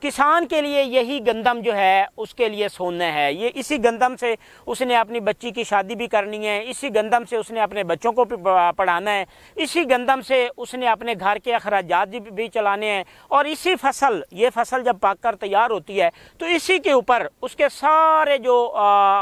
किसान के लिए यही गंदम जो है उसके लिए सोना है। ये इसी गंदम से उसने अपनी बच्ची की शादी भी करनी है, इसी गंदम से उसने अपने बच्चों को पढ़ाना है, इसी गंदम से उसने अपने घर के अखराजात भी चलाने हैं। और इसी फसल, ये फसल जब पक कर तैयार होती है तो इसी के ऊपर उसके सारे जो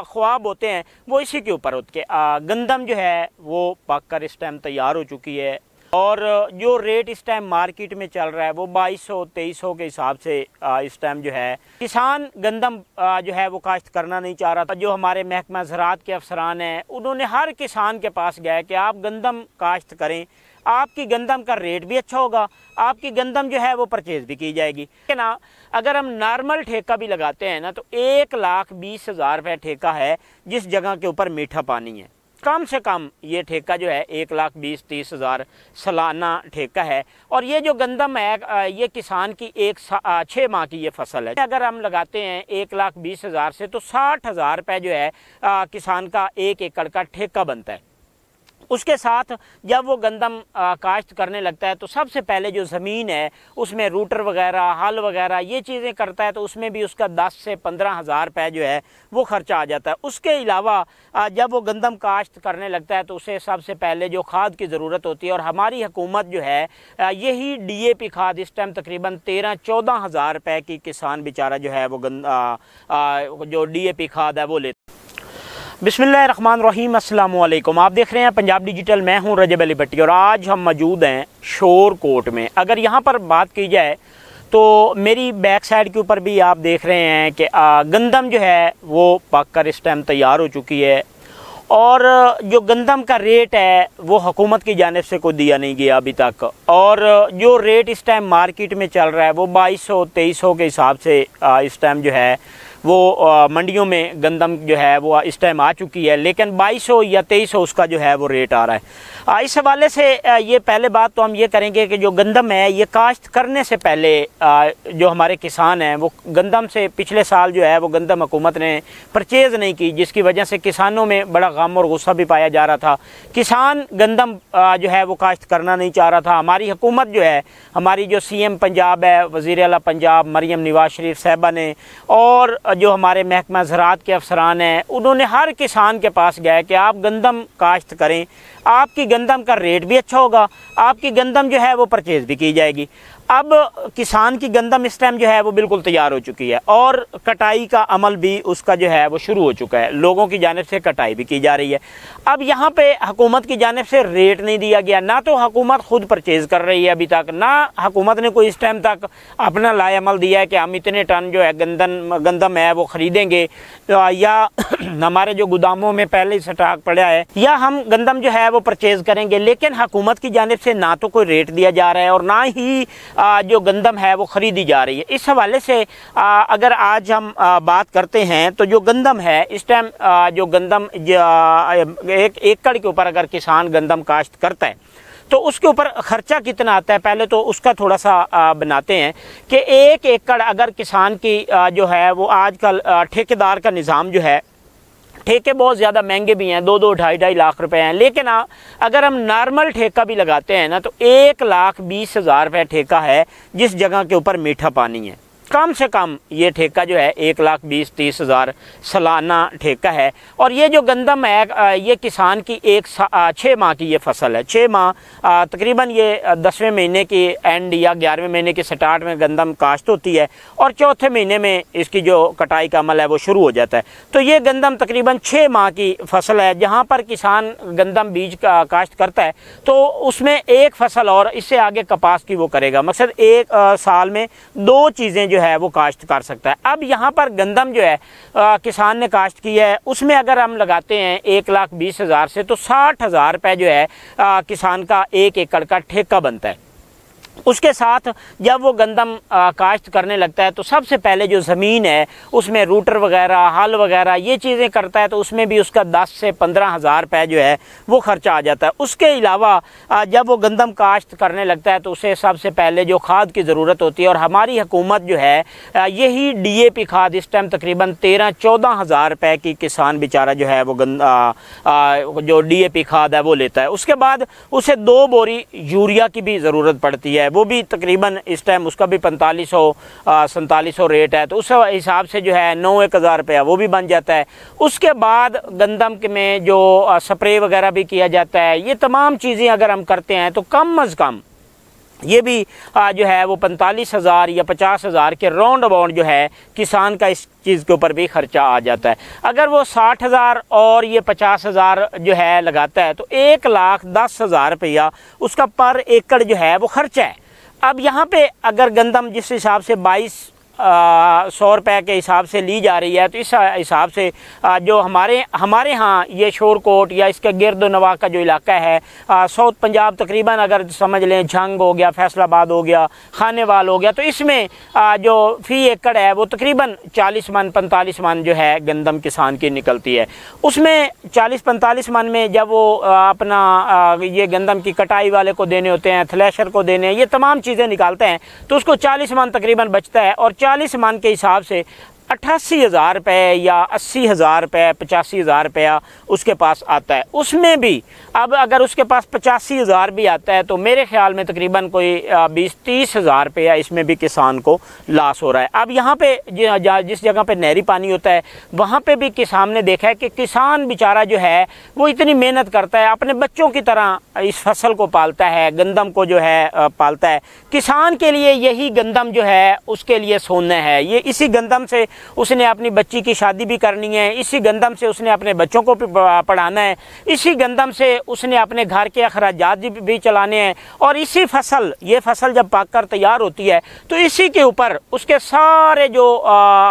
ख्वाब होते हैं वो इसी के ऊपर होते हैं। गंदम जो है वो पक कर इस टाइम तैयार हो चुकी है और जो रेट इस टाइम मार्केट में चल रहा है वो 2200-2300 के हिसाब से इस टाइम जो है किसान गंदम जो है वो काश्त करना नहीं चाह रहा था। जो हमारे महकमा ज़राअत के अफसरान हैं उन्होंने हर किसान के पास गया कि आप गंदम काश्त करें, आपकी गंदम का रेट भी अच्छा होगा, आपकी गंदम जो है वो परचेज़ भी की जाएगी। ना अगर हम नॉर्मल ठेका भी लगाते हैं ना तो 1,20,000 रुपये ठेका है जिस जगह के ऊपर मीठा पानी है। कम से कम ये ठेका जो है 1,20,30,000 सालाना ठेका है। और ये जो गंदम है ये किसान की 6 माह की ये फसल है। अगर हम लगाते हैं 1,20,000 से तो 60,000 रुपये जो है किसान का 1 एकड़ का ठेका बनता है। उसके साथ जब वो गंदम काश्त करने लगता है तो सबसे पहले जो ज़मीन है उसमें रूटर वगैरह, हल वगैरह ये चीज़ें करता है तो उसमें भी उसका 10 से 15,000 रुपये जो है वो खर्चा आ जाता है। उसके अलावा जब वो गंदम काश्त करने लगता है तो उसे सबसे पहले जो खाद की ज़रूरत होती है और हमारी हुकूमत जो है यही DAP खाद इस टाइम तकरीबन 13-14 हज़ार रुपये की किसान बेचारा जो है वो जो DAP खाद है वो लेता है। बिस्मिल्लाहिर्रहमानिर्रहीम, अस्सलाम वालेकुम। आप देख रहे हैं पंजाब डिजिटल, मैं हूं रजब अली भट्टी और आज हम मौजूद हैं शोर कोट में। अगर यहां पर बात की जाए तो मेरी बैक साइड के ऊपर भी आप देख रहे हैं कि गंदम जो है वो पक कर इस टाइम तैयार हो चुकी है और जो गंदम का रेट है वो हुकूमत की जानिब से कोई दिया नहीं गया अभी तक। और जो रेट इस टाइम मार्केट में चल रहा है वो 2200-2300 के हिसाब से इस टाइम जो है वो मंडियों में गंदम जो है वो इस टाइम आ चुकी है, लेकिन 2200 या 2300 उसका जो है वो रेट आ रहा है। इस हवाले से ये पहले बात तो हम ये करेंगे कि जो गंदम है ये काश्त करने से पहले जो हमारे किसान हैं वो गंदम से पिछले साल जो है वो गंदम हुकूमत ने परचेज़ नहीं की, जिसकी वजह से किसानों में बड़ा गम और गुस्सा भी पाया जा रहा था। किसान गंदम जो है वो काश्त करना नहीं चाह रहा था। हमारी हुकूमत जो है, हमारी जो CM पंजाब है, वज़ीर आला पंजाब मरियम नवाज़ शरीफ साहिबा ने और जो हमारे महकमा ज़राअत के अफसरान हैं उन्होंने हर किसान के पास गया कि आप गंदम काश्त करें, आपकी गंदम का रेट भी अच्छा होगा, आपकी गंदम जो है वो परचेज़ भी की जाएगी। अब किसान की गंदम इस टाइम जो है वो बिल्कुल तैयार हो चुकी है और कटाई का अमल भी उसका जो है वो शुरू हो चुका है। लोगों की जानिब से कटाई भी की जा रही है। अब यहाँ पे हुकूमत की जानिब से रेट नहीं दिया गया, ना तो हुकूमत खुद परचेज़ कर रही है अभी तक, ना हुकूमत ने कोई इस टाइम तक अपना लाए अमल दिया है कि हम इतने टन जो है गंदम है वो ख़रीदेंगे या हमारे जो गोदामों में पहले ही स्टॉक पड़ा है या हम गंदम जो है वो परचेज़ करेंगे। लेकिन हुकूमत की जानिब से ना तो कोई रेट दिया जा रहा है और ना ही जो गंदम है वो ख़रीदी जा रही है। इस हवाले से अगर आज हम बात करते हैं तो जो गंदम है इस टाइम जो गंदम 1 एकड़ के ऊपर अगर किसान गंदम काश्त करता है तो उसके ऊपर ख़र्चा कितना आता है, पहले तो उसका थोड़ा सा बनाते हैं कि 1 एकड़ अगर किसान की जो है वो आजकल ठेकेदार का निज़ाम जो है, ठेके बहुत ज़्यादा महंगे भी हैं, 2-2, 2.5 लाख रुपए हैं। लेकिन अगर हम नॉर्मल ठेका भी लगाते हैं ना तो 1,20,000 रुपये ठेका है जिस जगह के ऊपर मीठा पानी है। कम से कम ये ठेका जो है 1,20,30,000 सालाना ठेका है। और ये जो गंदम है ये किसान की 6 माह की ये फसल है। 6 माह तकरीबन ये 10वें महीने की एंड या 11वें महीने के स्टार्ट में गंदम काश्त होती है और चौथे महीने में इसकी जो कटाई का अमल है वो शुरू हो जाता है। तो ये गंदम तकरीबन 6 माह की फसल है। जहाँ पर किसान गंदम बीज का काश्त करता है तो उसमें एक फसल और इससे आगे कपास की वो करेगा। मकसद 1 साल में 2 चीज़ें जो है वो काश्त कर सकता है। अब यहाँ पर गंदम जो है किसान ने काश्त की है उसमें अगर हम लगाते हैं 1,20,000 से तो 60,000 रुपये जो है किसान का 1 एकड़ का ठेका बनता है। उसके साथ जब वो गंदम काश्त करने लगता है तो सबसे पहले जो ज़मीन है उसमें रूटर वगैरह, हल वगैरह ये चीज़ें करता है तो उसमें भी उसका 10 से 15 हज़ार रुपये जो है वो खर्चा आ जाता है। उसके अलावा जब वो गंदम काश्त करने लगता है तो उसे सबसे पहले जो खाद की ज़रूरत होती है और हमारी हुकूमत जो है यही DAP खाद इस टाइम तकरीबन 13-14 हज़ार रुपये की किसान बेचारा जो है वो जो DAP खाद है वो लेता है। उसके बाद उसे 2 बोरी यूरिया की भी ज़रूरत पड़ती है। वो भी तकरीबन इस टाइम उसका भी 4500-4700 रेट है। तो उस हिसाब से जो है 9-1000 रुपया वो भी बन जाता है। उसके बाद गंदम में जो स्प्रे वगैरह भी किया जाता है, ये तमाम चीज़ें अगर हम करते हैं तो कम अज़ कम ये भी जो है वो 45,000 या 50,000 के राउंड अबाउंड जो है किसान का इस चीज़ के ऊपर भी खर्चा आ जाता है। अगर वो 60,000 और ये 50,000 जो है लगाता है तो 1,10,000 रुपया उसका पर एकड़ जो है वो खर्चा है। अब यहाँ पे अगर गंदम जिस हिसाब से 2200 रुपये के हिसाब से ली जा रही है, तो इस हिसाब से जो हमारे यहाँ ये शोरकोट या इसके गिरद नवा का जो इलाका है, साउथ पंजाब तकरीबन अगर समझ लें झंग हो गया, फैसलाबाद हो गया, खानेवाल हो गया, तो इसमें जो फ़ी एकड़ है वो तकरीबन 40 मन 45 मन जो है गंदम किसान की निकलती है। उसमें 40-45 मन में जब वो अपना ये गंदम की कटाई वाले को देने होते हैं, थ्रेशर को देने, ये तमाम चीज़ें निकालते हैं, तो उसको 40 मन तकरीबन बचता है। और 40 मन के हिसाब से 88,000 रुपये या 80,000 रुपये 85,000 रुपया उसके पास आता है। उसमें भी अब अगर उसके पास 85,000 भी आता है तो मेरे ख्याल में तकरीबन कोई 20-30,000 रुपया इसमें भी किसान को लॉस हो रहा है। अब यहाँ पे जिस जगह पे नहरी पानी होता है वहाँ पे भी किसान ने देखा है कि किसान बेचारा जो है वो इतनी मेहनत करता है, अपने बच्चों की तरह इस फसल को पालता है, गंदम को जो है पालता है। किसान के लिए यही गंदम जो है उसके लिए सोना है। ये इसी गंदम से उसने अपनी बच्ची की शादी भी करनी है, इसी गंदम से उसने अपने बच्चों को पढ़ाना है, इसी गंदम से उसने अपने घर के अखराजात भी चलाने हैं। और इसी फसल, ये फसल जब पककर तैयार होती है तो इसी के ऊपर उसके सारे जो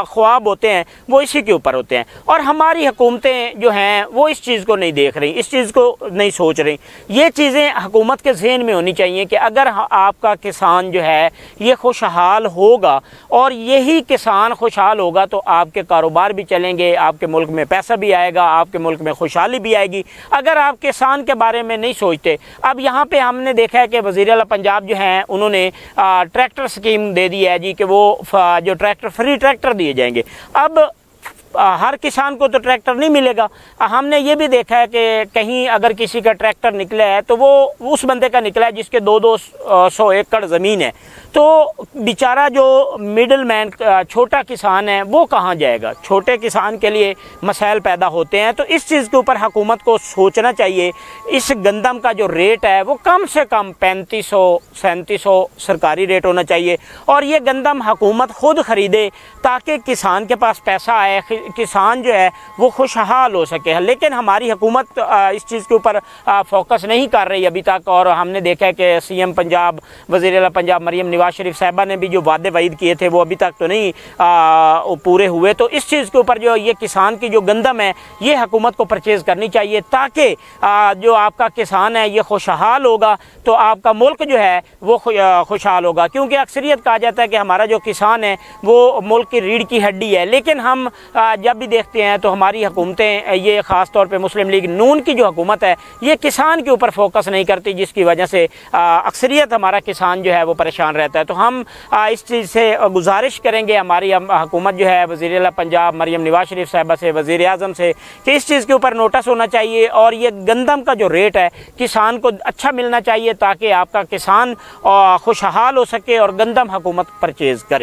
ख्वाब होते हैं वो इसी के ऊपर होते हैं। और हमारी हुकूमतें जो हैं वो इस चीज़ को नहीं देख रही, इस चीज़ को नहीं सोच रही। ये चीज़ें हुकूमत के ज़हन में होनी चाहिए कि अगर आपका किसान जो है ये खुशहाल होगा और यही किसान खुशहाल होगा तो आपके कारोबार भी चलेंगे, आपके मुल्क में पैसा भी आएगा, आपके मुल्क में खुशहाली भी आएगी। अगर आप किसान के बारे में नहीं सोचते, अब यहाँ पे हमने देखा है कि वज़ीर आला पंजाब जो हैं उन्होंने ट्रैक्टर स्कीम दे दी है जी कि वो जो ट्रैक्टर फ्री ट्रैक्टर दिए जाएंगे। अब हर किसान को तो ट्रैक्टर नहीं मिलेगा। हमने ये भी देखा है कि कहीं अगर किसी का ट्रैक्टर निकला है तो वो उस बंदे का निकला है जिसके 200 एकड़ ज़मीन है, तो बेचारा जो मिडल मैन छोटा किसान है वो कहाँ जाएगा। छोटे किसान के लिए मसाइल पैदा होते हैं। तो इस चीज़ के ऊपर हुकूमत को सोचना चाहिए। इस गंदम का जो रेट है वो कम से कम 3500-3700 सरकारी रेट होना चाहिए और ये गंदम हुकूमत खुद ख़रीदे ताकि किसान के पास पैसा आए, किसान जो है वो खुशहाल हो सके। लेकिन हमारी हुकूमत इस चीज़ के ऊपर फोकस नहीं कर रही अभी तक। और हमने देखा है कि CM पंजाब, वज़ीर आला पंजाब मरियम नवाज शरीफ साहिबा ने भी जो वादे वाइद किए थे वो अभी तक तो नहीं पूरे हुए। तो इस चीज़ के ऊपर जो ये किसान की जो गंदम है ये हुकूमत को परचेज़ करनी चाहिए ताकि जो आपका किसान है ये खुशहाल होगा तो आपका मुल्क जो है वो खुशहाल होगा। क्योंकि अक्सरियत कहा जाता है कि हमारा जो किसान है वो मुल्क की रीढ़ की हड्डी है। लेकिन हम जब भी देखते हैं तो हमारी हुकूमतें, ये ख़ास तौर पे मुस्लिम लीग नून की जो हुकूमत है ये किसान के ऊपर फोकस नहीं करती, जिसकी वजह से अक्सरियत हमारा किसान जो है वो परेशान रहता है। तो हम इस चीज़ से गुजारिश करेंगे हमारी हुकूमत जो है वज़ीर आला पंजाब मरियम नवाज शरीफ साहिबा से, वज़ीर आज़म से, कि इस चीज़ के ऊपर नोटिस होना चाहिए और ये गंदम का जो रेट है किसान को अच्छा मिलना चाहिए ताकि आपका किसान खुशहाल हो सके और गंदम हुकूमत परचेज़ करे।